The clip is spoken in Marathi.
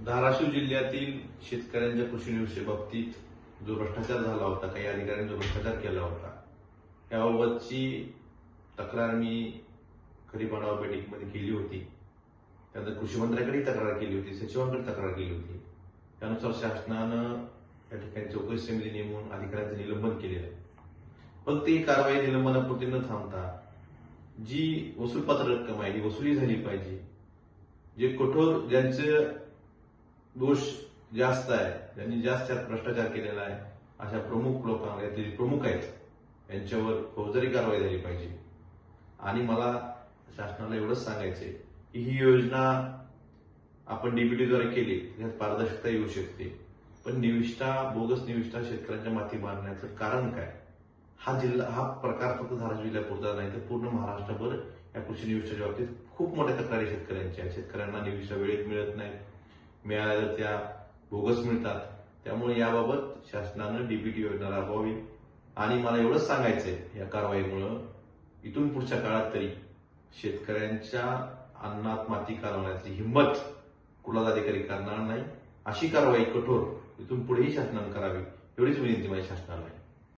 धाराशिव जिल्ह्यातील शेतकऱ्यांच्या कृषी निविष्ठे बाबतीत जो भ्रष्टाचार झाला होता, काही अधिकाऱ्यांनी जो भ्रष्टाचार केला होता, याबाबतची तक्रार मी खरीप आढावा बैठकीमध्ये केली होती. त्यानंतर कृषी मंत्र्यांकडे तक्रार केली होती, सचिवांकडे तक्रार केली होती. त्यानुसार शासनानं या ठिकाणी चौकशी समिती नेमून अधिकाऱ्यांचं निलंबन केलेलं आहे. पण ती कारवाई निलंबनापुरती न थांबता जी वसूलपात्र रक्कम आहे ही वसुली झाली पाहिजे. जे कठोर, ज्यांचे दोष जास्त आहे, ज्यांनी जास्त भ्रष्टाचार केलेला आहे, अशा प्रमुख लोकांना, यातील प्रमुख आहेत, यांच्यावर फौजदारी कारवाई झाली पाहिजे. आणि मला शासनाला एवढंच सांगायचंय की ही योजना आपण डीबीटीद्वारे केली, त्यात पारदर्शकता येऊ शकते. पण निविष्ठा, बोगस निविष्ठा शेतकऱ्यांच्या माथी मारण्याचं कारण काय? हा प्रकार फक्त धाराशिव जिल्ह्यापुरता नाही तर पूर्ण महाराष्ट्रभर या कृषी निविष्ठाच्या बाबतीत खूप मोठ्या तक्रारी शेतकऱ्यांच्या आहेत. शेतकऱ्यांना निविष्ठा वेळेत मिळत नाही, मिळाल्या तर त्या बोगस मिळतात. त्यामुळे याबाबत शासनानं डीबीटी योजना राबवावी. आणि मला एवढंच सांगायचंय, या कारवाईमुळं इथून पुढच्या काळात तरी शेतकऱ्यांच्या अन्नात माती घालवण्याची हिंमत कुठलाच अधिकारी करणार नाही. अशी कारवाई कठोर इथून पुढेही शासनानं करावी, एवढीच विनंती माझ्या शासनाला आहे.